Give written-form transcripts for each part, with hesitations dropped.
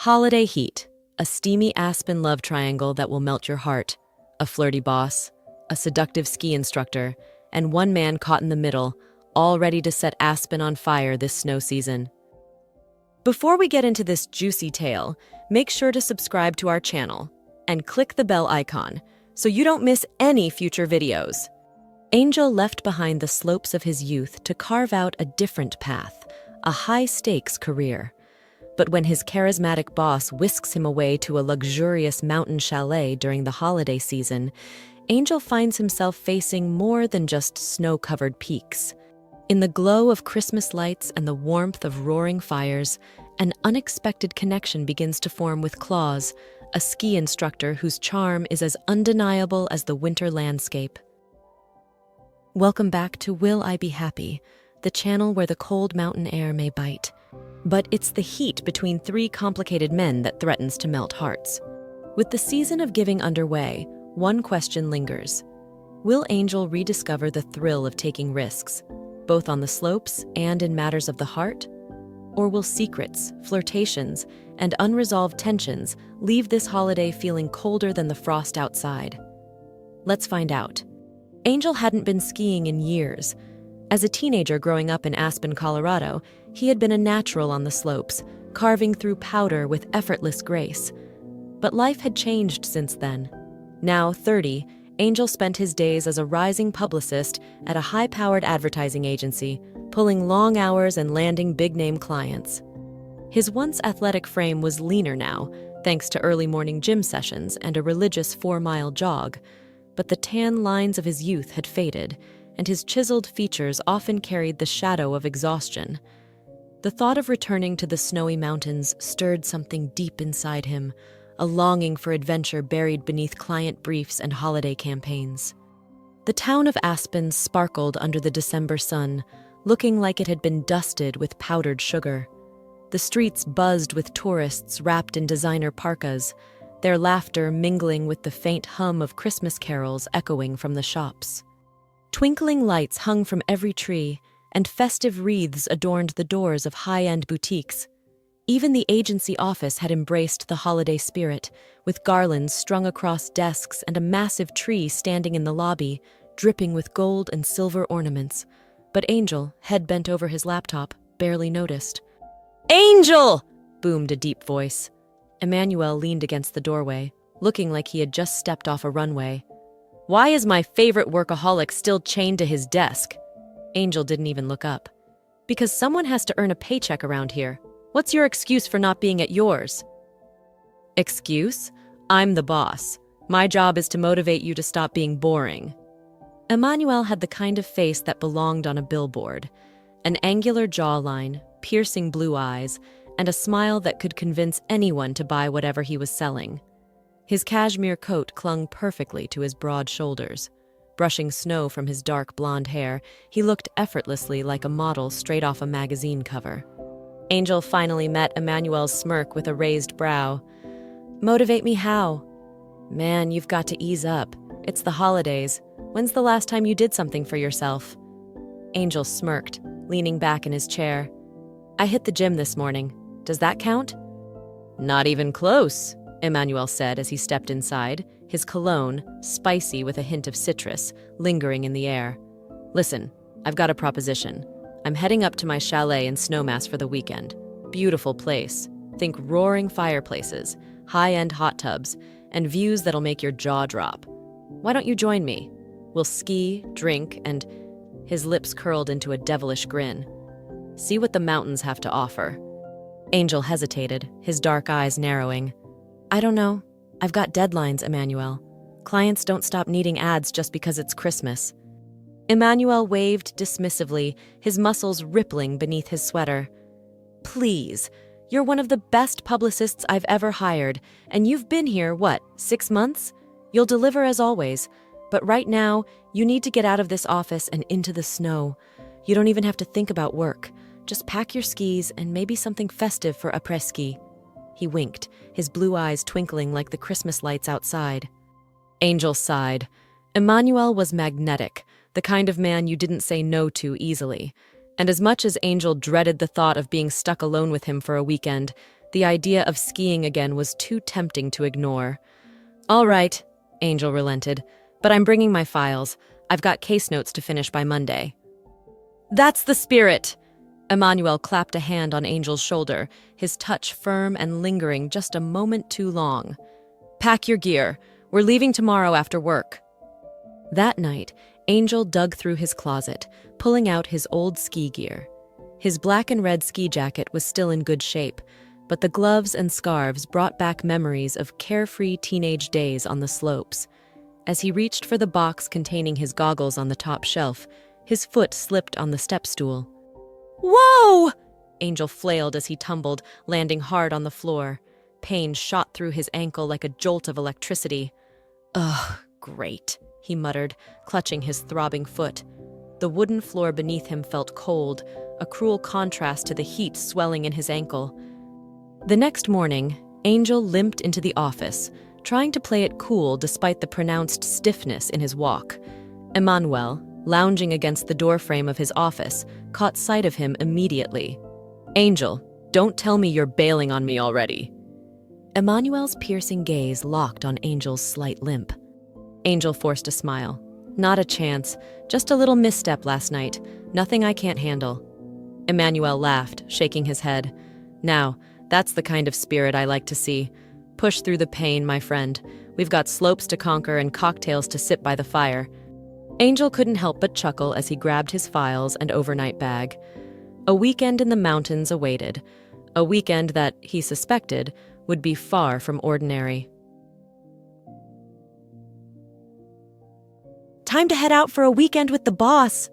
Holiday heat, a steamy Aspen love triangle that will melt your heart, a flirty boss, a seductive ski instructor, and one man caught in the middle, all ready to set Aspen on fire this snow season. Before we get into this juicy tale, make sure to subscribe to our channel and click the bell icon so you don't miss any future videos. Angel left behind the slopes of his youth to carve out a different path, a high-stakes career. But when his charismatic boss whisks him away to a luxurious mountain chalet during the holiday season, Angel finds himself facing more than just snow-covered peaks. In the glow of Christmas lights and the warmth of roaring fires, an unexpected connection begins to form with Claus, a ski instructor whose charm is as undeniable as the winter landscape. Welcome back to Will I Be Happy, the channel where the cold mountain air may bite. But it's the heat between three complicated men that threatens to melt hearts. With the season of giving underway, one question lingers. Will Angel rediscover the thrill of taking risks, both on the slopes and in matters of the heart? Or will secrets, flirtations, and unresolved tensions leave this holiday feeling colder than the frost outside? Let's find out. Angel hadn't been skiing in years. As a teenager growing up in Aspen, Colorado, he had been a natural on the slopes, carving through powder with effortless grace. But life had changed since then. Now 30, Angel spent his days as a rising publicist at a high-powered advertising agency, pulling long hours and landing big-name clients. His once athletic frame was leaner now, thanks to early morning gym sessions and a religious 4-mile jog. But the tan lines of his youth had faded, and his chiseled features often carried the shadow of exhaustion. The thought of returning to the snowy mountains stirred something deep inside him, a longing for adventure buried beneath client briefs and holiday campaigns. The town of Aspen sparkled under the December sun, looking like it had been dusted with powdered sugar. The streets buzzed with tourists wrapped in designer parkas, their laughter mingling with the faint hum of Christmas carols echoing from the shops. Twinkling lights hung from every tree, and festive wreaths adorned the doors of high-end boutiques. Even the agency office had embraced the holiday spirit, with garlands strung across desks and a massive tree standing in the lobby, dripping with gold and silver ornaments. But Angel, head bent over his laptop, barely noticed. "Angel!" boomed a deep voice. Emmanuel leaned against the doorway, looking like he had just stepped off a runway. "Why is my favorite workaholic still chained to his desk?" Angel didn't even look up. "Because someone has to earn a paycheck around here. What's your excuse for not being at yours?" "Excuse? I'm the boss. My job is to motivate you to stop being boring." Emmanuel had the kind of face that belonged on a billboard. An angular jawline, piercing blue eyes, and a smile that could convince anyone to buy whatever he was selling. His cashmere coat clung perfectly to his broad shoulders. Brushing snow from his dark blonde hair, he looked effortlessly like a model straight off a magazine cover. Angel finally met Emmanuel's smirk with a raised brow. "Motivate me how?" "Man, you've got to ease up. It's the holidays. When's the last time you did something for yourself?" Angel smirked, leaning back in his chair. "I hit the gym this morning. Does that count?" "Not even close," Emmanuel said as he stepped inside, his cologne, spicy with a hint of citrus, lingering in the air. "Listen, I've got a proposition. I'm heading up to my chalet in Snowmass for the weekend. Beautiful place. Think roaring fireplaces, high-end hot tubs, and views that'll make your jaw drop. Why don't you join me? We'll ski, drink, and..." His lips curled into a devilish grin. "See what the mountains have to offer." Angel hesitated, his dark eyes narrowing. "I don't know. I've got deadlines, Emmanuel. Clients don't stop needing ads just because it's Christmas." Emmanuel waved dismissively, his muscles rippling beneath his sweater. "Please, you're one of the best publicists I've ever hired, and you've been here, 6 months? You'll deliver as always. But right now, you need to get out of this office and into the snow. You don't even have to think about work. Just pack your skis and maybe something festive for après-ski." He winked, his blue eyes twinkling like the Christmas lights outside. Angel sighed. Emmanuel was magnetic, the kind of man you didn't say no to easily. And as much as Angel dreaded the thought of being stuck alone with him for a weekend, The idea of skiing again was too tempting to ignore. "All right," Angel relented, "but I'm bringing my files. I've got case notes to finish by Monday." "That's the spirit!" Emmanuel clapped a hand on Angel's shoulder, his touch firm and lingering just a moment too long. "Pack your gear. We're leaving tomorrow after work." That night, Angel dug through his closet, pulling out his old ski gear. His black and red ski jacket was still in good shape, but the gloves and scarves brought back memories of carefree teenage days on the slopes. As he reached for the box containing his goggles on the top shelf, his foot slipped on the step stool. "Whoa!" Angel flailed as he tumbled, landing hard on the floor. Pain shot through his ankle like a jolt of electricity. "Ugh, great," he muttered, clutching his throbbing foot. The wooden floor beneath him felt cold, a cruel contrast to the heat swelling in his ankle. The next morning, Angel limped into the office, trying to play it cool despite the pronounced stiffness in his walk. Emmanuel, lounging against the doorframe of his office, caught sight of him immediately. "Angel, don't tell me you're bailing on me already." Emmanuel's piercing gaze locked on Angel's slight limp. Angel forced a smile. "Not a chance. Just a little misstep last night. Nothing I can't handle." Emmanuel laughed, shaking his head. "Now, that's the kind of spirit I like to see. Push through the pain, my friend. We've got slopes to conquer and cocktails to sip by the fire." Angel couldn't help but chuckle as he grabbed his files and overnight bag. A weekend in the mountains awaited. A weekend that, he suspected, would be far from ordinary. "Time to head out for a weekend with the boss!"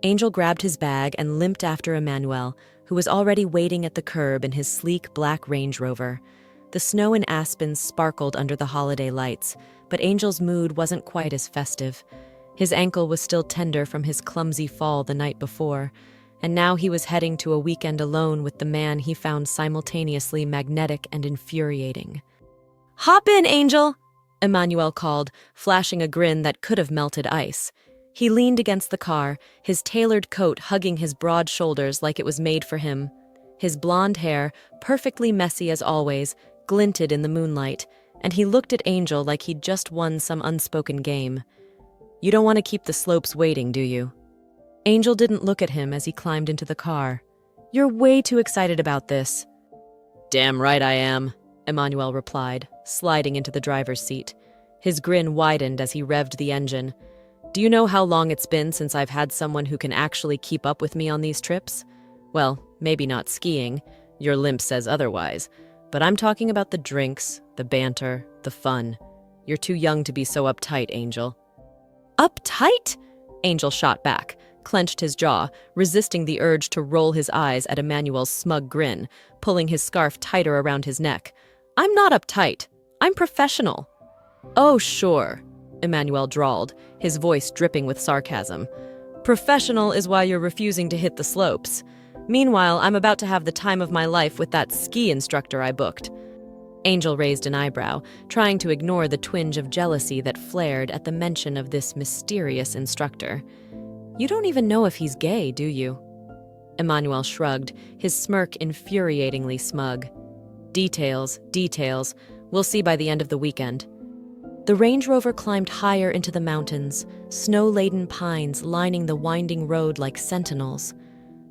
Angel grabbed his bag and limped after Emmanuel, who was already waiting at the curb in his sleek black Range Rover. The snow in Aspen sparkled under the holiday lights, but Angel's mood wasn't quite as festive. His ankle was still tender from his clumsy fall the night before, and now he was heading to a weekend alone with the man he found simultaneously magnetic and infuriating. "Hop in, Angel!" Emmanuel called, flashing a grin that could have melted ice. He leaned against the car, his tailored coat hugging his broad shoulders like it was made for him. His blonde hair, perfectly messy as always, glinted in the moonlight, and he looked at Angel like he'd just won some unspoken game. "You don't want to keep the slopes waiting, do you?" Angel didn't look at him as he climbed into the car. "You're way too excited about this." "Damn right I am," Emmanuel replied, sliding into the driver's seat. His grin widened as he revved the engine. "Do you know how long it's been since I've had someone who can actually keep up with me on these trips? Well, maybe not skiing. Your limp says otherwise. But I'm talking about the drinks, the banter, the fun. You're too young to be so uptight, Angel." "Uptight?" Angel shot back, clenched his jaw, resisting the urge to roll his eyes at Emmanuel's smug grin, pulling his scarf tighter around his neck. "I'm not uptight. I'm professional." "Oh, sure," Emmanuel drawled, his voice dripping with sarcasm. "Professional is why you're refusing to hit the slopes. Meanwhile, I'm about to have the time of my life with that ski instructor I booked." Angel raised an eyebrow, trying to ignore the twinge of jealousy that flared at the mention of this mysterious instructor. "You don't even know if he's gay, do you?" Emmanuel shrugged, his smirk infuriatingly smug. Details. We'll see by the end of the weekend." The Range Rover climbed higher into the mountains, snow-laden pines lining the winding road like sentinels.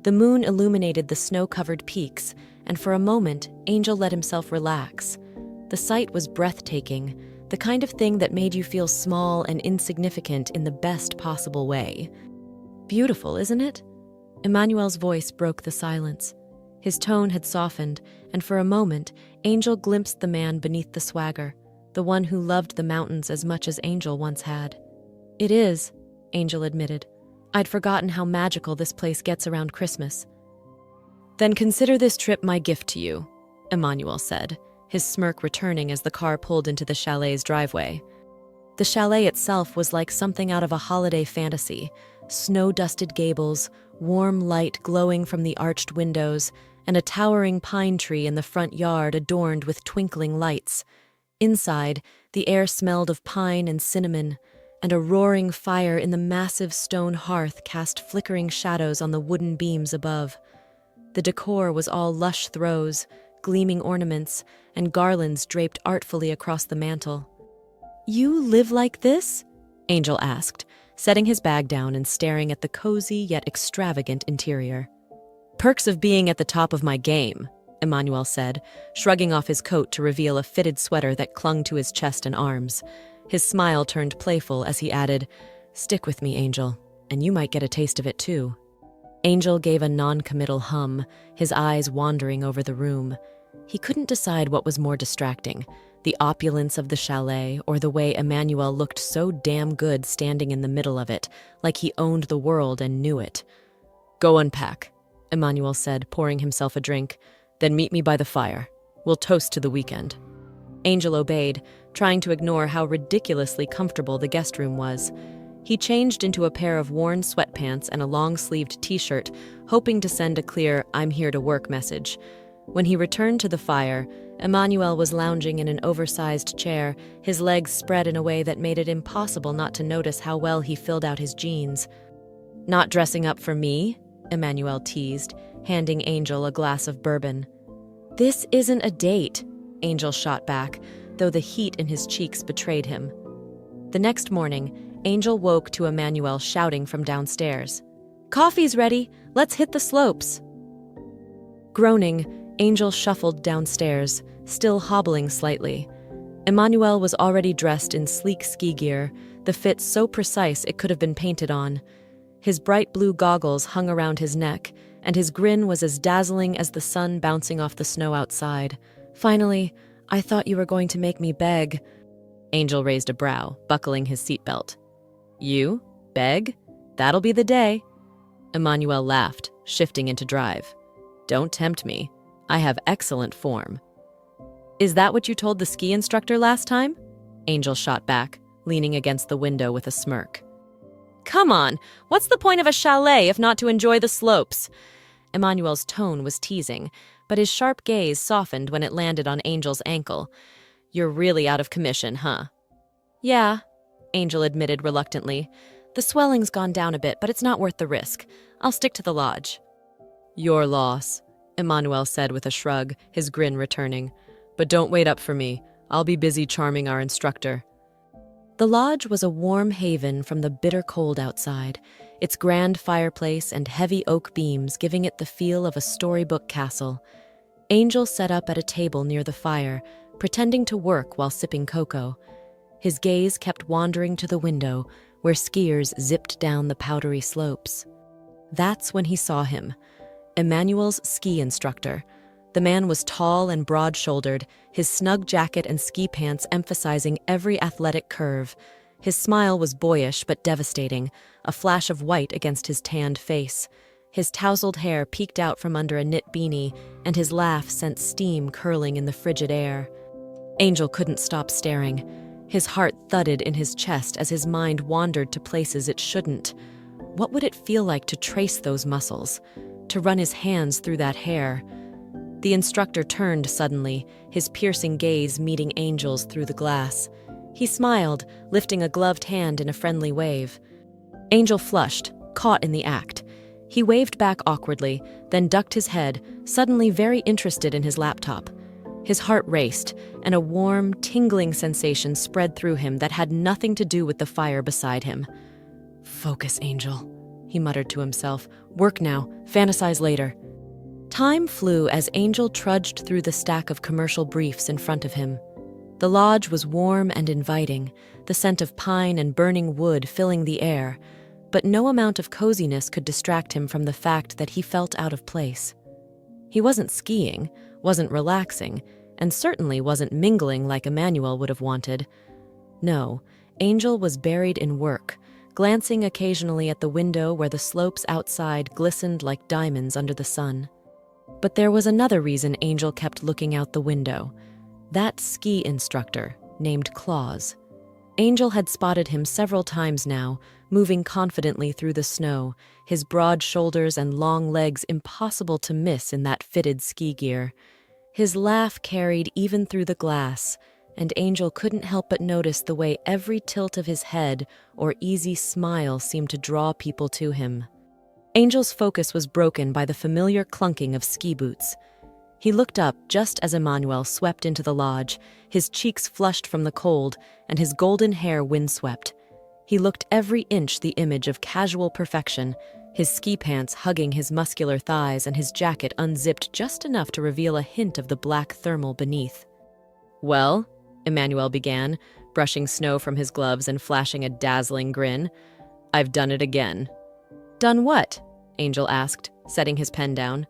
The moon illuminated the snow-covered peaks, and for a moment, Angel let himself relax. The sight was breathtaking, the kind of thing that made you feel small and insignificant in the best possible way. "Beautiful, isn't it?" Emmanuel's voice broke the silence. His tone had softened, and for a moment, Angel glimpsed the man beneath the swagger, the one who loved the mountains as much as Angel once had. "It is," Angel admitted. "I'd forgotten how magical this place gets around Christmas." "Then consider this trip my gift to you," Emmanuel said, his smirk returning as the car pulled into the chalet's driveway. The chalet itself was like something out of a holiday fantasy. Snow-dusted gables, warm light glowing from the arched windows, and a towering pine tree in the front yard adorned with twinkling lights. Inside, the air smelled of pine and cinnamon, and a roaring fire in the massive stone hearth cast flickering shadows on the wooden beams above. The decor was all lush throws, gleaming ornaments, and garlands draped artfully across the mantel. "You live like this?" Angel asked, setting his bag down and staring at the cozy yet extravagant interior. "Perks of being at the top of my game," Emmanuel said, shrugging off his coat to reveal a fitted sweater that clung to his chest and arms. His smile turned playful as he added, "Stick with me, Angel, and you might get a taste of it too." Angel gave a non-committal hum, his eyes wandering over the room. He couldn't decide what was more distracting, the opulence of the chalet or the way Emmanuel looked so damn good standing in the middle of it, like he owned the world and knew it. "Go unpack," Emmanuel said, pouring himself a drink. "Then meet me by the fire. We'll toast to the weekend." Angel obeyed, trying to ignore how ridiculously comfortable the guest room was. He changed into a pair of worn sweatpants and a long-sleeved t-shirt, hoping to send a clear "I'm here to work" message. When he returned to the fire, Emmanuel was lounging in an oversized chair, his legs spread in a way that made it impossible not to notice how well he filled out his jeans. "Not dressing up for me?" Emmanuel teased, handing Angel a glass of bourbon. "This isn't a date," Angel shot back, though the heat in his cheeks betrayed him. The next morning, Angel woke to Emmanuel shouting from downstairs, "Coffee's ready! Let's hit the slopes!" Groaning, Angel shuffled downstairs, still hobbling slightly. Emmanuel was already dressed in sleek ski gear, the fit so precise it could have been painted on. His bright blue goggles hung around his neck, and his grin was as dazzling as the sun bouncing off the snow outside. "Finally, I thought you were going to make me beg." Angel raised a brow, buckling his seatbelt. "You? Beg? That'll be the day." Emmanuel laughed, shifting into drive. "Don't tempt me. I have excellent form." "Is that what you told the ski instructor last time?" Angel shot back, leaning against the window with a smirk. "Come on, what's the point of a chalet if not to enjoy the slopes?" Emmanuel's tone was teasing, but his sharp gaze softened when it landed on Angel's ankle. "You're really out of commission, huh?" "Yeah," Angel admitted reluctantly. "The swelling's gone down a bit, but it's not worth the risk. I'll stick to the lodge." "Your loss," Emmanuel said with a shrug, his grin returning. "But don't wait up for me. I'll be busy charming our instructor." The lodge was a warm haven from the bitter cold outside, its grand fireplace and heavy oak beams giving it the feel of a storybook castle. Angel sat up at a table near the fire, pretending to work while sipping cocoa. His gaze kept wandering to the window, where skiers zipped down the powdery slopes. That's when he saw him, Emmanuel's ski instructor. The man was tall and broad-shouldered, his snug jacket and ski pants emphasizing every athletic curve. His smile was boyish but devastating, a flash of white against his tanned face. His tousled hair peeked out from under a knit beanie, and his laugh sent steam curling in the frigid air. Angel couldn't stop staring. His heart thudded in his chest as his mind wandered to places it shouldn't. What would it feel like to trace those muscles, to run his hands through that hair? The instructor turned suddenly, his piercing gaze meeting Angel's through the glass. He smiled, lifting a gloved hand in a friendly wave. Angel flushed, caught in the act. He waved back awkwardly, then ducked his head, suddenly very interested in his laptop. His heart raced, and a warm, tingling sensation spread through him that had nothing to do with the fire beside him. "Focus, Angel," he muttered to himself. "Work now, fantasize later." Time flew as Angel trudged through the stack of commercial briefs in front of him. The lodge was warm and inviting, the scent of pine and burning wood filling the air, but no amount of coziness could distract him from the fact that he felt out of place. He wasn't skiing, wasn't relaxing, and certainly wasn't mingling like Emmanuel would have wanted. No, Angel was buried in work, glancing occasionally at the window where the slopes outside glistened like diamonds under the sun. But there was another reason Angel kept looking out the window. That ski instructor, named Claus. Angel had spotted him several times now, moving confidently through the snow, his broad shoulders and long legs impossible to miss in that fitted ski gear. His laugh carried even through the glass, and Angel couldn't help but notice the way every tilt of his head or easy smile seemed to draw people to him. Angel's focus was broken by the familiar clunking of ski boots. He looked up just as Emmanuel swept into the lodge, his cheeks flushed from the cold and his golden hair windswept. He looked every inch the image of casual perfection, his ski pants hugging his muscular thighs and his jacket unzipped just enough to reveal a hint of the black thermal beneath. "Well," Emmanuel began, brushing snow from his gloves and flashing a dazzling grin, "I've done it again." "Done what?" Angel asked, setting his pen down.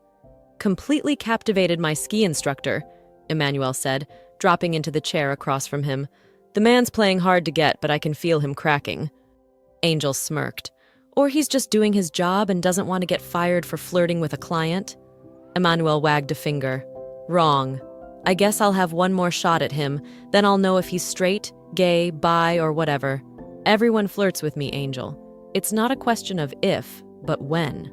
"Completely captivated my ski instructor," Emmanuel said, dropping into the chair across from him. "The man's playing hard to get, but I can feel him cracking." Angel smirked. "Or he's just doing his job and doesn't want to get fired for flirting with a client." Emmanuel wagged a finger. "Wrong. I guess I'll have one more shot at him, then I'll know if he's straight, gay, bi, or whatever. Everyone flirts with me, Angel. It's not a question of if, but when."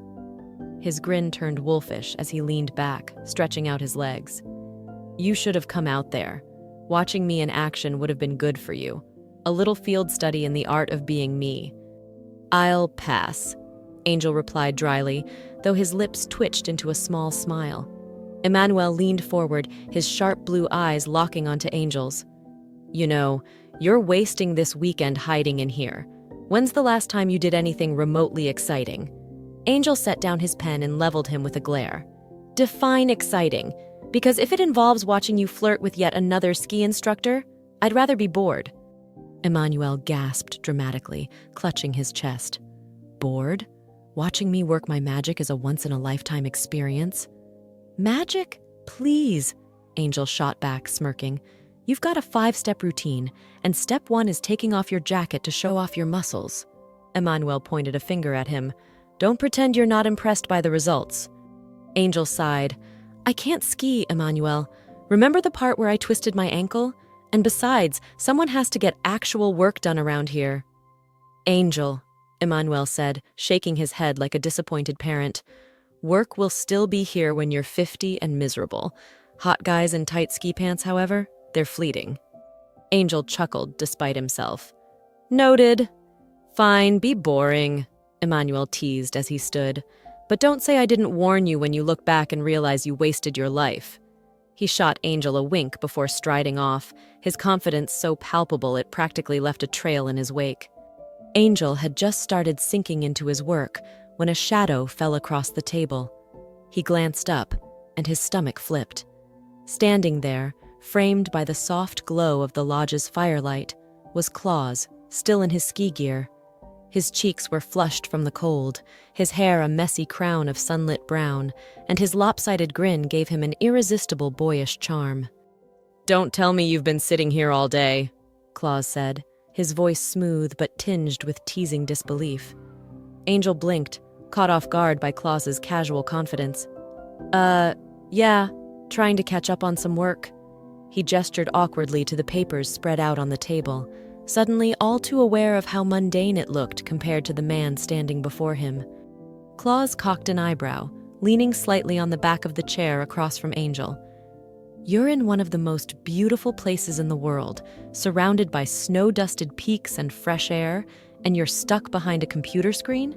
His grin turned wolfish as he leaned back, stretching out his legs. "You should have come out there. Watching me in action would have been good for you. A little field study in the art of being me." "I'll pass," Angel replied dryly, though his lips twitched into a small smile. Emmanuel leaned forward, his sharp blue eyes locking onto Angel's. "You know, you're wasting this weekend hiding in here. When's the last time you did anything remotely exciting?" Angel set down his pen and leveled him with a glare. "Define exciting, because if it involves watching you flirt with yet another ski instructor, I'd rather be bored." Emmanuel gasped dramatically, clutching his chest. "Bored? Watching me work my magic is a once-in-a-lifetime experience?" "Magic? Please," Angel shot back, smirking. "You've got a 5-step routine, and step 1 is taking off your jacket to show off your muscles." Emmanuel pointed a finger at him. "Don't pretend you're not impressed by the results." Angel sighed. "I can't ski, Emmanuel. Remember the part where I twisted my ankle? And besides, someone has to get actual work done around here." "Angel," Emmanuel said, shaking his head like a disappointed parent. "Work will still be here when you're 50 and miserable. Hot guys in tight ski pants, however, they're fleeting." Angel chuckled despite himself. "Noted." "Fine, be boring," Emmanuel teased as he stood. "But don't say I didn't warn you when you look back and realize you wasted your life." He shot Angel a wink before striding off, his confidence so palpable it practically left a trail in his wake. Angel had just started sinking into his work when a shadow fell across the table. He glanced up, and his stomach flipped. Standing there, framed by the soft glow of the lodge's firelight, was Claus, still in his ski gear. His cheeks were flushed from the cold, his hair a messy crown of sunlit brown, and his lopsided grin gave him an irresistible boyish charm. "Don't tell me you've been sitting here all day," Claus said, his voice smooth but tinged with teasing disbelief. Angel blinked, caught off guard by Claus's casual confidence. Yeah, trying to catch up on some work." He gestured awkwardly to the papers spread out on the table, suddenly all too aware of how mundane it looked compared to the man standing before him. Claus cocked an eyebrow, leaning slightly on the back of the chair across from Angel. "You're in one of the most beautiful places in the world, surrounded by snow-dusted peaks and fresh air, and you're stuck behind a computer screen?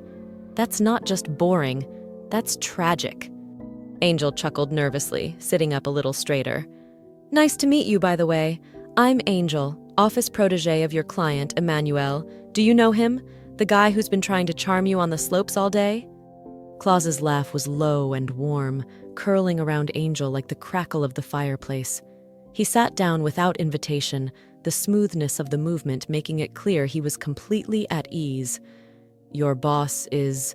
That's not just boring, that's tragic." Angel chuckled nervously, sitting up a little straighter. "Nice to meet you, by the way. I'm Angel, office protege of your client, Emmanuel. Do you know him? The guy who's been trying to charm you on the slopes all day?" Claus's laugh was low and warm, curling around Angel like the crackle of the fireplace. He sat down without invitation, the smoothness of the movement making it clear he was completely at ease. "Your boss is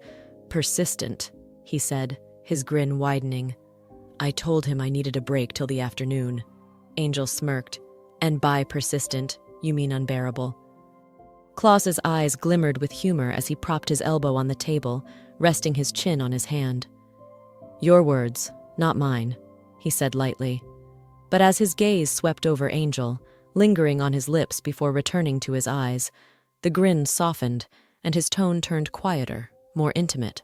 persistent," he said, his grin widening. "I told him I needed a break till the afternoon." Angel smirked. "And by persistent, you mean unbearable." Claus's eyes glimmered with humor as he propped his elbow on the table, resting his chin on his hand. "Your words, not mine," he said lightly. But as his gaze swept over Angel, lingering on his lips before returning to his eyes, the grin softened, and his tone turned quieter, more intimate.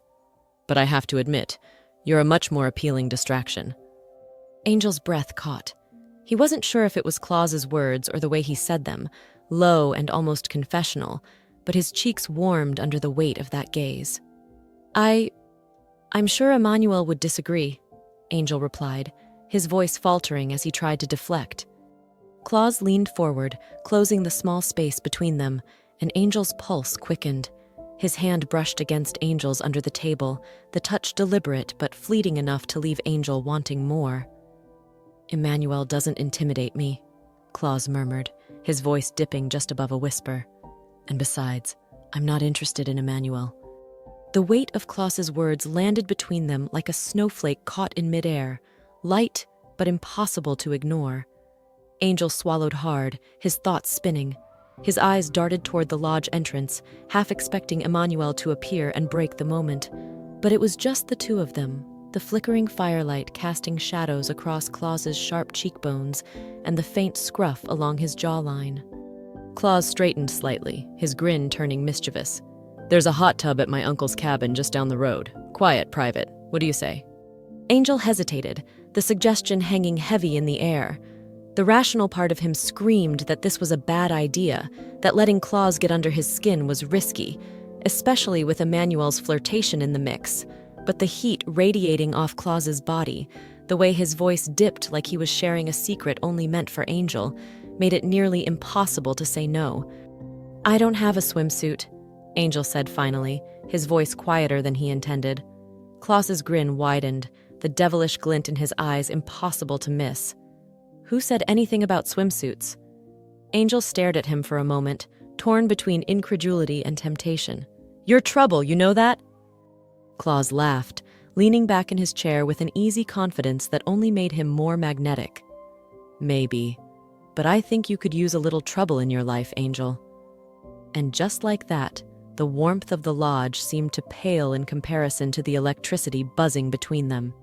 "But I have to admit, you're a much more appealing distraction." Angel's breath caught. He wasn't sure if it was Claus's words or the way he said them, low and almost confessional, but his cheeks warmed under the weight of that gaze. I'm sure Emmanuel would disagree," Angel replied, his voice faltering as he tried to deflect. Claus leaned forward, closing the small space between them, and Angel's pulse quickened. His hand brushed against Angel's under the table, the touch deliberate but fleeting enough to leave Angel wanting more. "Emmanuel doesn't intimidate me," Claus murmured, his voice dipping just above a whisper. "And besides, I'm not interested in Emmanuel." The weight of Claus's words landed between them like a snowflake caught in midair, light but impossible to ignore. Angel swallowed hard, his thoughts spinning. His eyes darted toward the lodge entrance, half expecting Emmanuel to appear and break the moment. But it was just the two of them, the flickering firelight casting shadows across Claus's sharp cheekbones and the faint scruff along his jawline. Claus straightened slightly, his grin turning mischievous. "There's a hot tub at my uncle's cabin just down the road. Quiet, private. What do you say?" Angel hesitated, the suggestion hanging heavy in the air. The rational part of him screamed that this was a bad idea, that letting Claus get under his skin was risky, especially with Emmanuel's flirtation in the mix. But the heat radiating off Claus's body, the way his voice dipped like he was sharing a secret only meant for Angel, made it nearly impossible to say no. "I don't have a swimsuit," Angel said finally, his voice quieter than he intended. Claus's grin widened, the devilish glint in his eyes impossible to miss. "Who said anything about swimsuits?" Angel stared at him for a moment, torn between incredulity and temptation. "You're trouble, you know that?" Claus laughed, leaning back in his chair with an easy confidence that only made him more magnetic. "Maybe, but I think you could use a little trouble in your life, Angel." And just like that, the warmth of the lodge seemed to pale in comparison to the electricity buzzing between them.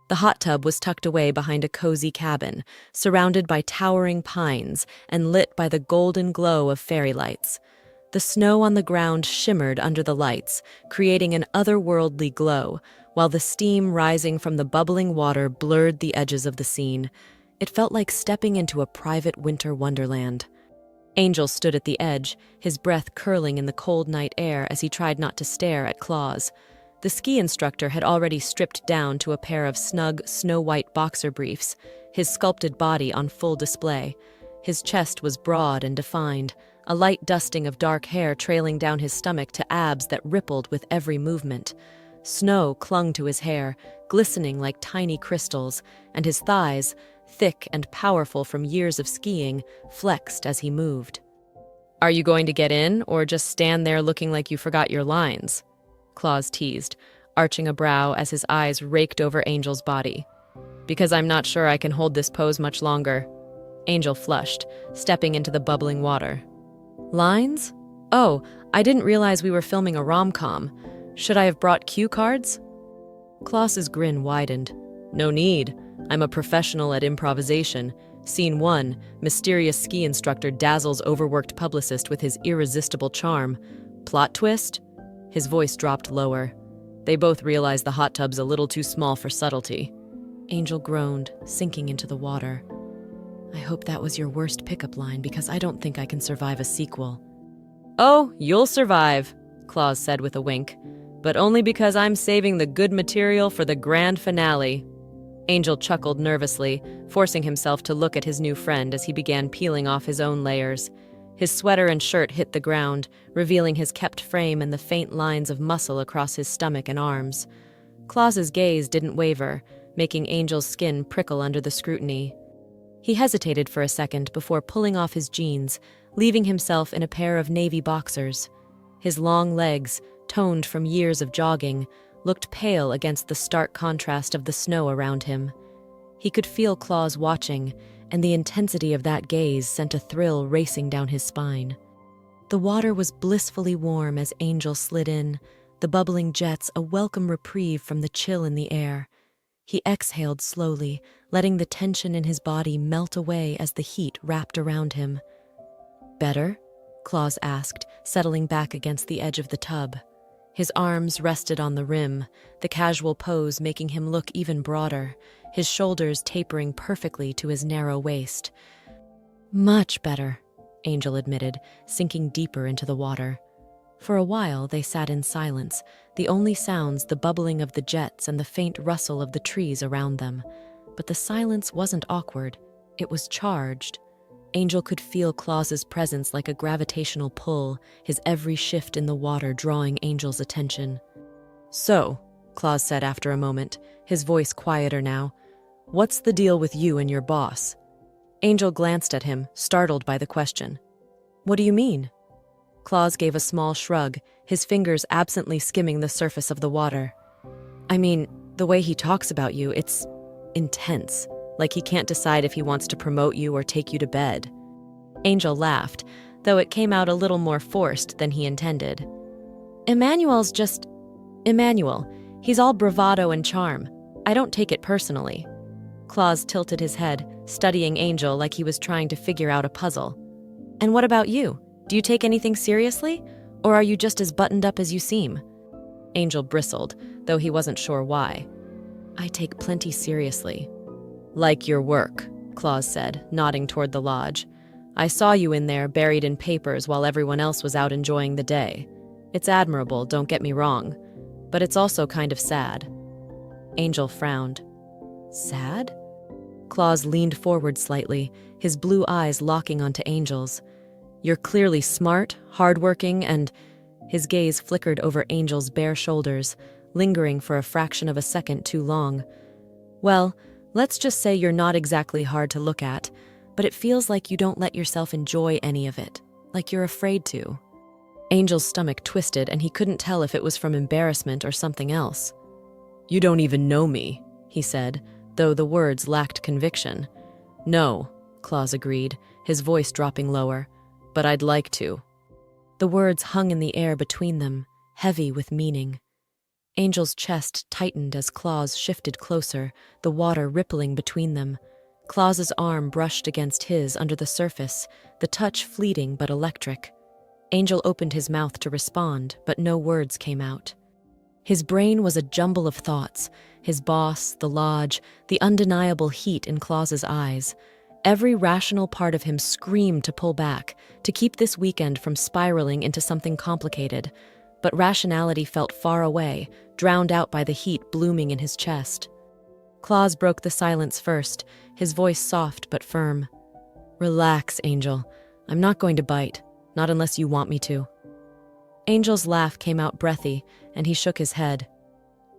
The hot tub was tucked away behind a cozy cabin, surrounded by towering pines and lit by the golden glow of fairy lights. The snow on the ground shimmered under the lights, creating an otherworldly glow, while the steam rising from the bubbling water blurred the edges of the scene. It felt like stepping into a private winter wonderland. Angel stood at the edge, his breath curling in the cold night air as he tried not to stare at Claus. The ski instructor had already stripped down to a pair of snug, snow-white boxer briefs, his sculpted body on full display. His chest was broad and defined, a light dusting of dark hair trailing down his stomach to abs that rippled with every movement. Snow clung to his hair, glistening like tiny crystals, and his thighs, thick and powerful from years of skiing, flexed as he moved. "Are you going to get in, or just stand there looking like you forgot your lines?" Claus teased, arching a brow as his eyes raked over Angel's body. "Because I'm not sure I can hold this pose much longer." Angel flushed, stepping into the bubbling water. "Lines? Oh, I didn't realize we were filming a rom-com. Should I have brought cue cards?" Claus's grin widened. "No need. I'm a professional at improvisation. Scene 1, mysterious ski instructor dazzles overworked publicist with his irresistible charm. Plot twist?" His voice dropped lower. "They both realize the hot tub's a little too small for subtlety." Angel groaned, sinking into the water. "I hope that was your worst pickup line, because I don't think I can survive a sequel." "Oh, you'll survive," Claus said with a wink. "But only because I'm saving the good material for the grand finale." Angel chuckled nervously, forcing himself to look at his new friend as he began peeling off his own layers. His sweater and shirt hit the ground, revealing his kept frame and the faint lines of muscle across his stomach and arms. Claus's gaze didn't waver, making Angel's skin prickle under the scrutiny. He hesitated for a second before pulling off his jeans, leaving himself in a pair of navy boxers. His long legs, toned from years of jogging, looked pale against the stark contrast of the snow around him. He could feel Claus watching, and the intensity of that gaze sent a thrill racing down his spine. The water was blissfully warm as Angel slid in, the bubbling jets a welcome reprieve from the chill in the air. He exhaled slowly, letting the tension in his body melt away as the heat wrapped around him. "Better?" Claus asked, settling back against the edge of the tub. His arms rested on the rim, the casual pose making him look even broader, his shoulders tapering perfectly to his narrow waist. "Much better," Angel admitted, sinking deeper into the water. For a while, they sat in silence, the only sounds the bubbling of the jets and the faint rustle of the trees around them. But the silence wasn't awkward. It was charged. Angel could feel Claus's presence like a gravitational pull, his every shift in the water drawing Angel's attention. "So," Claus said after a moment, his voice quieter now, "what's the deal with you and your boss?" Angel glanced at him, startled by the question. "What do you mean?" Claus gave a small shrug, his fingers absently skimming the surface of the water. "I mean, the way he talks about you, it's intense. Like he can't decide if he wants to promote you or take you to bed." Angel laughed, though it came out a little more forced than he intended. "Emmanuel's just Emmanuel. He's all bravado and charm. I don't take it personally." Claus tilted his head, studying Angel like he was trying to figure out a puzzle. "And what about you? Do you take anything seriously? Or are you just as buttoned up as you seem?" Angel bristled, though he wasn't sure why. "I take plenty seriously." "Like your work," Claus said, nodding toward the lodge. "I saw you in there, buried in papers while everyone else was out enjoying the day. It's admirable, don't get me wrong, but it's also kind of sad." Angel frowned. "Sad?" Claus leaned forward slightly, his blue eyes locking onto Angel's. "You're clearly smart, hardworking, and—" His gaze flickered over Angel's bare shoulders, lingering for a fraction of a second too long. "Well, let's just say you're not exactly hard to look at, but it feels like you don't let yourself enjoy any of it, like you're afraid to." Angel's stomach twisted, and he couldn't tell if it was from embarrassment or something else. "You don't even know me," he said, though the words lacked conviction. "No," Claus agreed, his voice dropping lower, "but I'd like to." The words hung in the air between them, heavy with meaning. Angel's chest tightened as Claus shifted closer, the water rippling between them. Claus's arm brushed against his under the surface, the touch fleeting but electric. Angel opened his mouth to respond, but no words came out. His brain was a jumble of thoughts, his boss, the lodge, the undeniable heat in Claus's eyes. Every rational part of him screamed to pull back, to keep this weekend from spiraling into something complicated. But rationality felt far away, drowned out by the heat blooming in his chest. Claus broke the silence first, his voice soft but firm. "Relax, Angel. I'm not going to bite, not unless you want me to." Angel's laugh came out breathy, and he shook his head.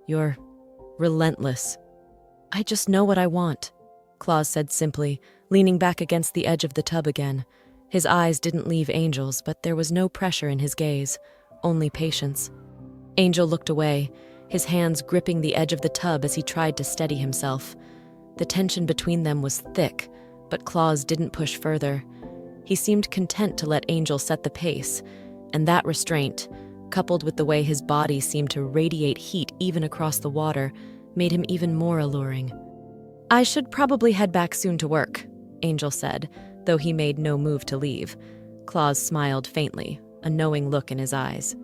"You're relentless." "I just know what I want," Claus said simply, leaning back against the edge of the tub again. His eyes didn't leave Angel's, but there was no pressure in his gaze, only patience. Angel looked away, his hands gripping the edge of the tub as he tried to steady himself. The tension between them was thick, but Claus didn't push further. He seemed content to let Angel set the pace, and that restraint, coupled with the way his body seemed to radiate heat even across the water, made him even more alluring. "I should probably head back soon to work," Angel said, though he made no move to leave. Claus smiled faintly, a knowing look in his eyes.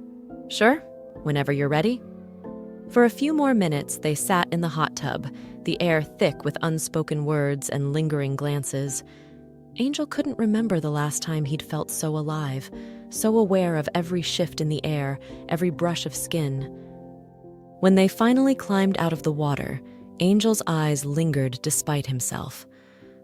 "Sure, whenever you're ready." For a few more minutes, they sat in the hot tub, the air thick with unspoken words and lingering glances. Angel couldn't remember the last time he'd felt so alive, so aware of every shift in the air, every brush of skin. When they finally climbed out of the water, Angel's eyes lingered despite himself.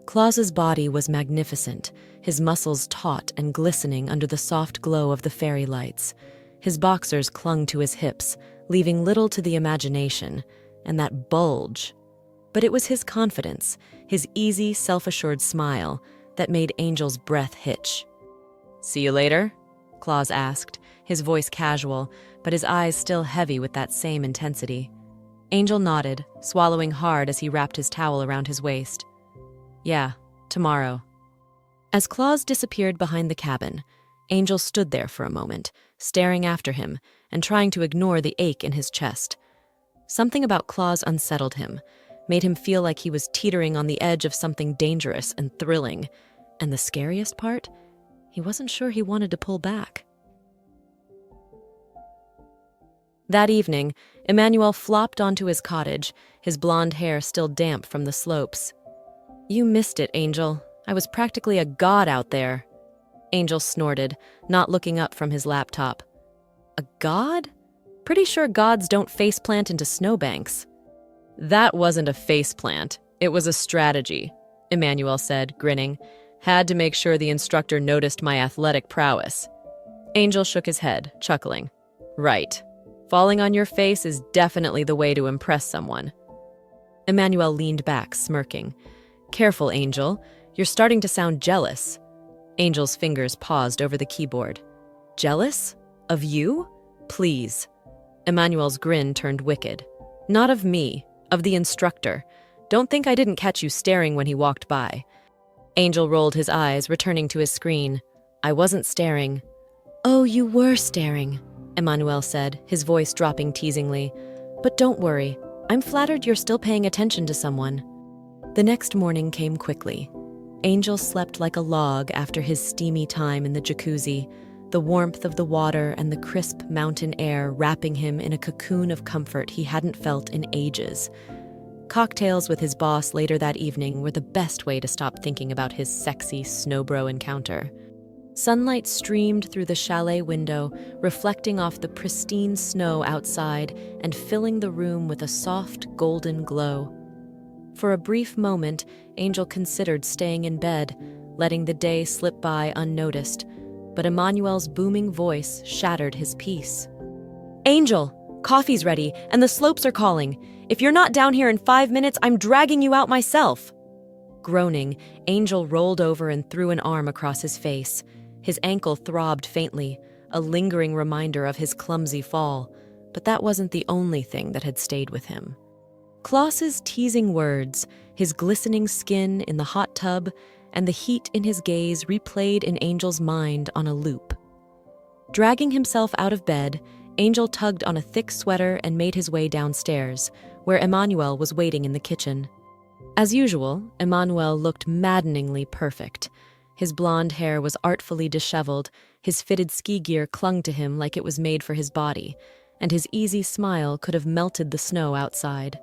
Claus's body was magnificent, his muscles taut and glistening under the soft glow of the fairy lights. His boxers clung to his hips, leaving little to the imagination, and that bulge. But it was his confidence, his easy, self-assured smile, that made Angel's breath hitch. "See you later?" Claus asked, his voice casual, but his eyes still heavy with that same intensity. Angel nodded, swallowing hard as he wrapped his towel around his waist. "Yeah, tomorrow." As Claus disappeared behind the cabin, Angel stood there for a moment, staring after him and trying to ignore the ache in his chest. Something about Claus unsettled him, made him feel like he was teetering on the edge of something dangerous and thrilling. And the scariest part? He wasn't sure he wanted to pull back. That evening, Emmanuel flopped onto his cottage, his blonde hair still damp from the slopes. "You missed it, Angel. I was practically a god out there." Angel snorted, not looking up from his laptop. A god? Pretty sure gods don't faceplant into snowbanks. That wasn't a faceplant. It was a strategy, Emmanuel said, grinning. Had to make sure the instructor noticed my athletic prowess. Angel shook his head, chuckling. Right. Falling on your face is definitely the way to impress someone. Emmanuel leaned back, smirking. Careful, Angel. You're starting to sound jealous. Angel's fingers paused over the keyboard. Jealous? Of you? Please. Emmanuel's grin turned wicked. Not of me, of the instructor. Don't think I didn't catch you staring when he walked by. Angel rolled his eyes, returning to his screen. I wasn't staring. Oh, you were staring, Emmanuel said, his voice dropping teasingly. But don't worry. I'm flattered you're still paying attention to someone. The next morning came quickly. Angel slept like a log after his steamy time in the jacuzzi, the warmth of the water and the crisp mountain air wrapping him in a cocoon of comfort he hadn't felt in ages. Cocktails with his boss later that evening were the best way to stop thinking about his sexy snowbro encounter. Sunlight streamed through the chalet window, reflecting off the pristine snow outside and filling the room with a soft, golden glow. For a brief moment, Angel considered staying in bed, letting the day slip by unnoticed, but Emmanuel's booming voice shattered his peace. Angel, coffee's ready, and the slopes are calling. If you're not down here in 5 minutes, I'm dragging you out myself. Groaning, Angel rolled over and threw an arm across his face. His ankle throbbed faintly, a lingering reminder of his clumsy fall, but that wasn't the only thing that had stayed with him. Claus's teasing words, his glistening skin in the hot tub, and the heat in his gaze replayed in Angel's mind on a loop. Dragging himself out of bed, Angel tugged on a thick sweater and made his way downstairs, where Emmanuel was waiting in the kitchen. As usual, Emmanuel looked maddeningly perfect. His blonde hair was artfully disheveled, his fitted ski gear clung to him like it was made for his body, and his easy smile could have melted the snow outside.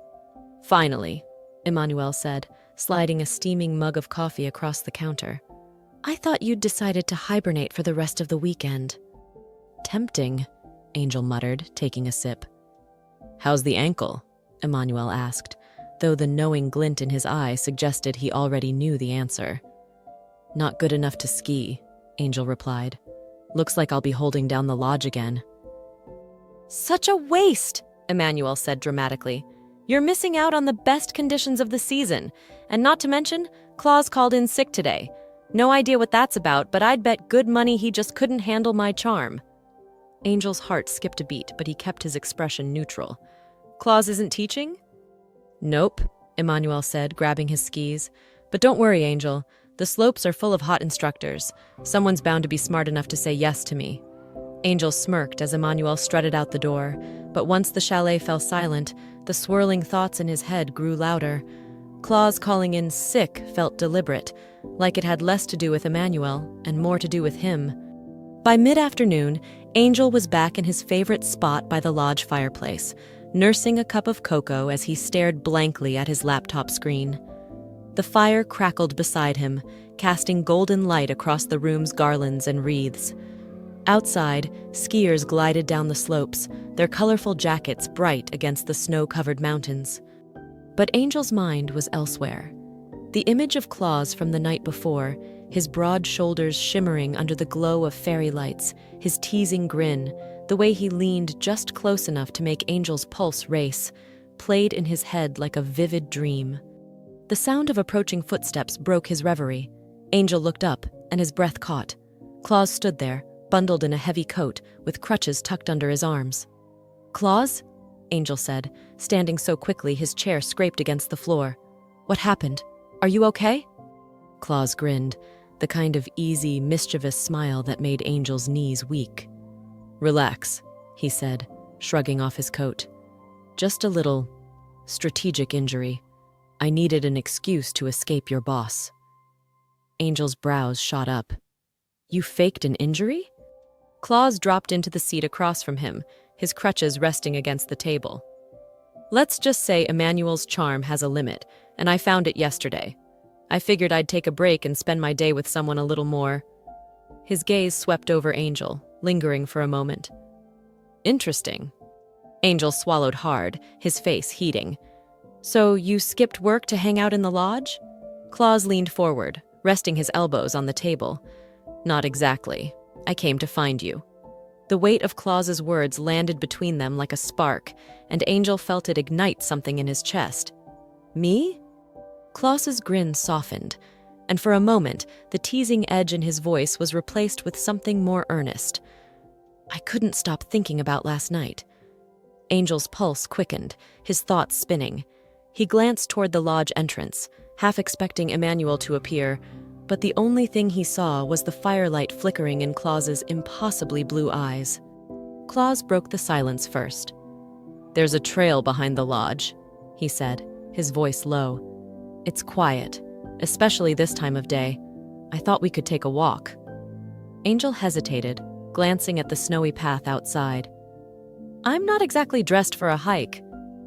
Finally, Emmanuel said, sliding a steaming mug of coffee across the counter. I thought you'd decided to hibernate for the rest of the weekend. Tempting, Angel muttered, taking a sip. How's the ankle? Emmanuel asked, though the knowing glint in his eye suggested he already knew the answer. Not good enough to ski, Angel replied. Looks like I'll be holding down the lodge again. Such a waste, Emmanuel said dramatically. You're missing out on the best conditions of the season, and not to mention, Claus called in sick today. No idea what that's about, but I'd bet good money he just couldn't handle my charm. Angel's heart skipped a beat, but he kept his expression neutral. Claus isn't teaching? Nope, Emmanuel said, grabbing his skis. But don't worry, Angel. The slopes are full of hot instructors. Someone's bound to be smart enough to say yes to me. Angel smirked as Emmanuel strutted out the door, but once the chalet fell silent, the swirling thoughts in his head grew louder. Claus calling in sick felt deliberate, like it had less to do with Emmanuel and more to do with him. By mid-afternoon, Angel was back in his favorite spot by the lodge fireplace, nursing a cup of cocoa as he stared blankly at his laptop screen. The fire crackled beside him, casting golden light across the room's garlands and wreaths. Outside, skiers glided down the slopes, their colorful jackets bright against the snow-covered mountains. But Angel's mind was elsewhere. The image of Claus from the night before, his broad shoulders shimmering under the glow of fairy lights, his teasing grin, the way he leaned just close enough to make Angel's pulse race, played in his head like a vivid dream. The sound of approaching footsteps broke his reverie. Angel looked up, and his breath caught. Claus stood there, bundled in a heavy coat, with crutches tucked under his arms. Claus? Angel said, standing so quickly his chair scraped against the floor. What happened? Are you okay? Claus grinned, the kind of easy, mischievous smile that made Angel's knees weak. Relax, he said, shrugging off his coat. Just a little strategic injury. I needed an excuse to escape your boss. Angel's brows shot up. You faked an injury? Claus dropped into the seat across from him, his crutches resting against the table. Let's just say Emmanuel's charm has a limit, and I found it yesterday. I figured I'd take a break and spend my day with someone a little more. His gaze swept over Angel, lingering for a moment. Interesting. Angel swallowed hard, his face heating. So you skipped work to hang out in the lodge? Claus leaned forward, resting his elbows on the table. Not exactly. I came to find you. The weight of Claus's words landed between them like a spark, and Angel felt it ignite something in his chest. Me? Claus's grin softened, and for a moment, the teasing edge in his voice was replaced with something more earnest. I couldn't stop thinking about last night. Angel's pulse quickened, his thoughts spinning. He glanced toward the lodge entrance, half expecting Emmanuel to appear, but the only thing he saw was the firelight flickering in Claus's impossibly blue eyes. Claus broke the silence first. There's a trail behind the lodge, he said, his voice low. It's quiet, especially this time of day. I thought we could take a walk. Angel hesitated, glancing at the snowy path outside. I'm not exactly dressed for a hike,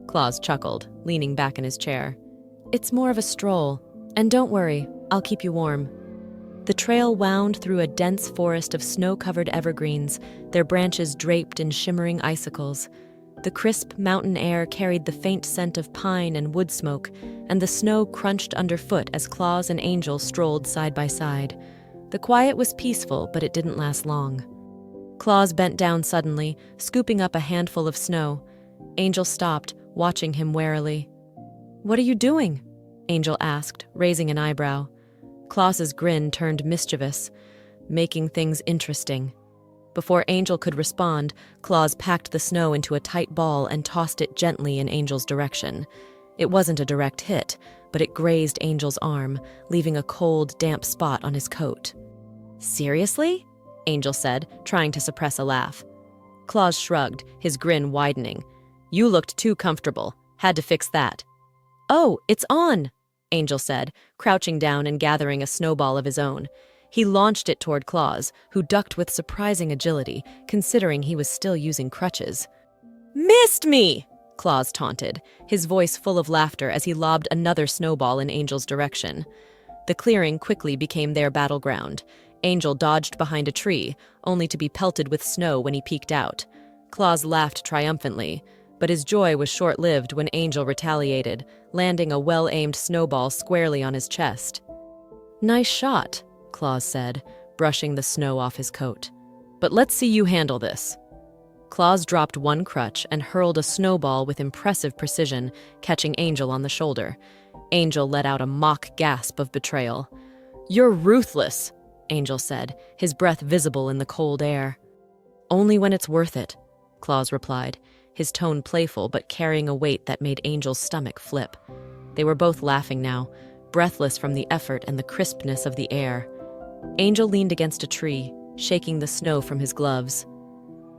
Claus chuckled, leaning back in his chair. It's more of a stroll, and don't worry, I'll keep you warm. The trail wound through a dense forest of snow-covered evergreens, their branches draped in shimmering icicles. The crisp mountain air carried the faint scent of pine and wood smoke, and the snow crunched underfoot as Claus and Angel strolled side by side. The quiet was peaceful, but it didn't last long. Claus bent down suddenly, scooping up a handful of snow. Angel stopped, watching him warily. What are you doing? Angel asked, raising an eyebrow. Claus's grin turned mischievous, making things interesting. Before Angel could respond, Claus packed the snow into a tight ball and tossed it gently in Angel's direction. It wasn't a direct hit, but it grazed Angel's arm, leaving a cold, damp spot on his coat. Seriously? Angel said, trying to suppress a laugh. Claus shrugged, his grin widening. You looked too comfortable. Had to fix that. Oh, it's on, Angel said, crouching down and gathering a snowball of his own. He launched it toward Claus, who ducked with surprising agility, considering he was still using crutches. Missed me! Claus taunted, his voice full of laughter as he lobbed another snowball in Angel's direction. The clearing quickly became their battleground. Angel dodged behind a tree, only to be pelted with snow when he peeked out. Claus laughed triumphantly, but his joy was short-lived when Angel retaliated, landing a well-aimed snowball squarely on his chest. Nice shot, Claus said, brushing the snow off his coat. But let's see you handle this. Claus dropped one crutch and hurled a snowball with impressive precision, catching Angel on the shoulder. Angel let out a mock gasp of betrayal. You're ruthless, Angel said, his breath visible in the cold air. Only when it's worth it, Claus replied, his tone playful but carrying a weight that made Angel's stomach flip. They were both laughing now, breathless from the effort and the crispness of the air. Angel leaned against a tree, shaking the snow from his gloves.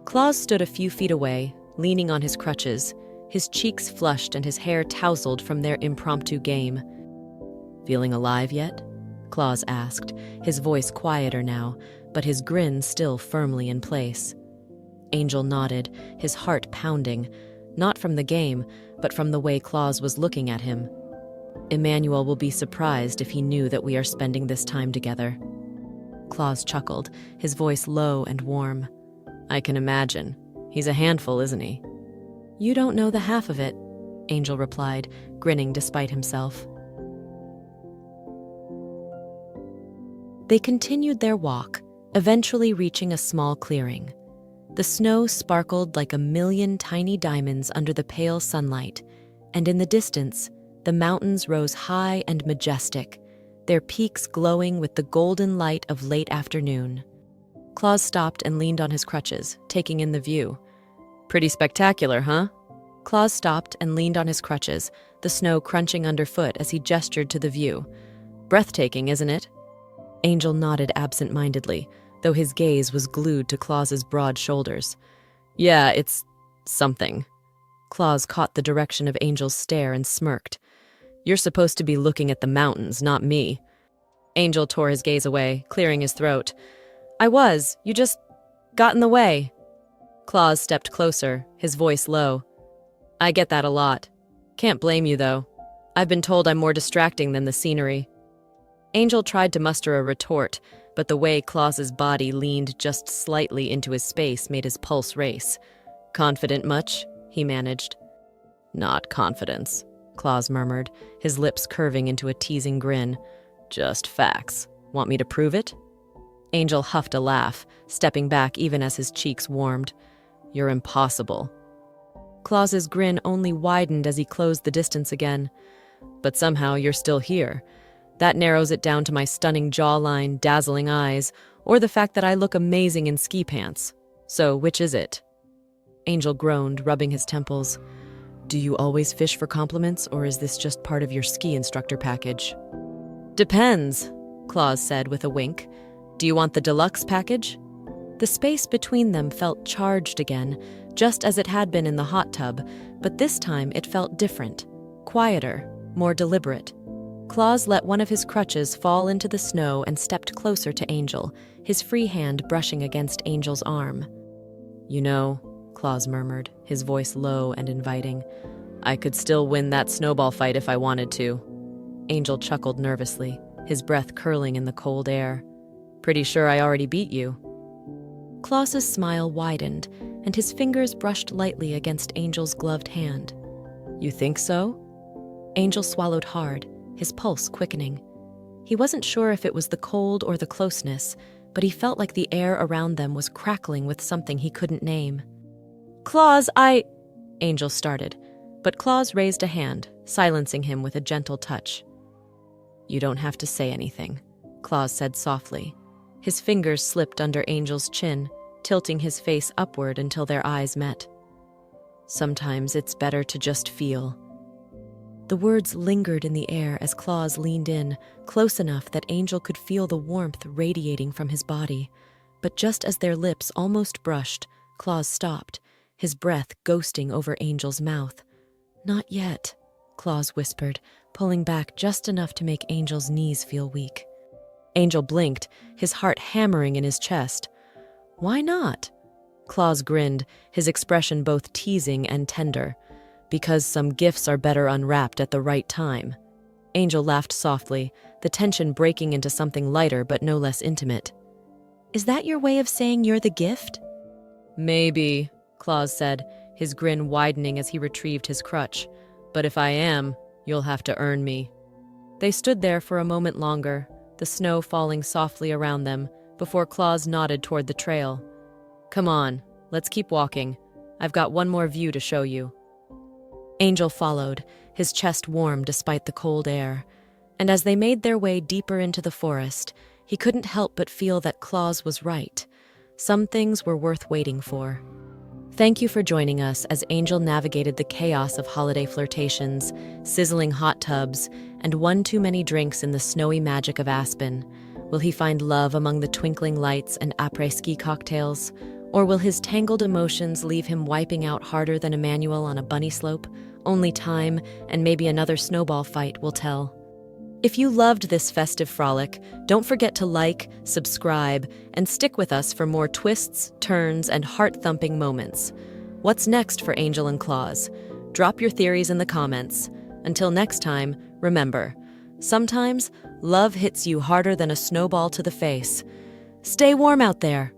Claus stood a few feet away, leaning on his crutches, his cheeks flushed and his hair tousled from their impromptu game. Feeling alive yet? Claus asked, his voice quieter now, but his grin still firmly in place. Angel nodded, his heart pounding, not from the game, but from the way Claus was looking at him. Emmanuel will be surprised if he knew that we are spending this time together. Claus chuckled, his voice low and warm. I can imagine. He's a handful, isn't he? You don't know the half of it, Angel replied, grinning despite himself. They continued their walk, eventually reaching a small clearing. The snow sparkled like a million tiny diamonds under the pale sunlight, and in the distance, the mountains rose high and majestic, their peaks glowing with the golden light of late afternoon. Claus stopped and leaned on his crutches, taking in the view. Pretty spectacular, huh? Claus stopped and leaned on his crutches, the snow crunching underfoot as he gestured to the view. Breathtaking, isn't it? Angel nodded absent-mindedly, though his gaze was glued to Claus's broad shoulders. Yeah, it's something. Claus caught the direction of Angel's stare and smirked. You're supposed to be looking at the mountains, not me. Angel tore his gaze away, clearing his throat. I was. You just got in the way. Claus stepped closer, his voice low. I get that a lot. Can't blame you, though. I've been told I'm more distracting than the scenery. Angel tried to muster a retort, but the way Claus's body leaned just slightly into his space made his pulse race. Confident much? He managed. Not confidence, Claus murmured, his lips curving into a teasing grin. Just facts. Want me to prove it? Angel huffed a laugh, stepping back even as his cheeks warmed. You're impossible. Claus's grin only widened as he closed the distance again. But somehow you're still here. That narrows it down to my stunning jawline, dazzling eyes, or the fact that I look amazing in ski pants. So, which is it? Angel groaned, rubbing his temples. Do you always fish for compliments, or is this just part of your ski instructor package? Depends, Claus said with a wink. Do you want the deluxe package? The space between them felt charged again, just as it had been in the hot tub, but this time it felt different, quieter, more deliberate. Claus let one of his crutches fall into the snow and stepped closer to Angel, his free hand brushing against Angel's arm. You know, Claus murmured, his voice low and inviting, I could still win that snowball fight if I wanted to. Angel chuckled nervously, his breath curling in the cold air. Pretty sure I already beat you. Claus's smile widened, and his fingers brushed lightly against Angel's gloved hand. You think so? Angel swallowed hard, his pulse quickening. He wasn't sure if it was the cold or the closeness, but he felt like the air around them was crackling with something he couldn't name. Claus, Angel started, but Claus raised a hand, silencing him with a gentle touch. You don't have to say anything, Claus said softly. His fingers slipped under Angel's chin, tilting his face upward until their eyes met. Sometimes it's better to just feel. The words lingered in the air as Claus leaned in, close enough that Angel could feel the warmth radiating from his body. But just as their lips almost brushed, Claus stopped, his breath ghosting over Angel's mouth. Not yet, Claus whispered, pulling back just enough to make Angel's knees feel weak. Angel blinked, his heart hammering in his chest. Why not? Claus grinned, his expression both teasing and tender. Because some gifts are better unwrapped at the right time. Angel laughed softly, the tension breaking into something lighter but no less intimate. Is that your way of saying you're the gift? Maybe, Claus said, his grin widening as he retrieved his crutch. But if I am, you'll have to earn me. They stood there for a moment longer, the snow falling softly around them, before Claus nodded toward the trail. Come on, let's keep walking. I've got one more view to show you. Angel followed, his chest warm despite the cold air. And as they made their way deeper into the forest, he couldn't help but feel that Claus was right. Some things were worth waiting for. Thank you for joining us as Angel navigated the chaos of holiday flirtations, sizzling hot tubs, and one too many drinks in the snowy magic of Aspen. Will he find love among the twinkling lights and après-ski cocktails? Or will his tangled emotions leave him wiping out harder than Emmanuel on a bunny slope? Only time, and maybe another snowball fight, will tell. If you loved this festive frolic, don't forget to like, subscribe, and stick with us for more twists, turns, and heart-thumping moments. What's next for Angel and Claus? Drop your theories in the comments. Until next time, remember, sometimes love hits you harder than a snowball to the face. Stay warm out there.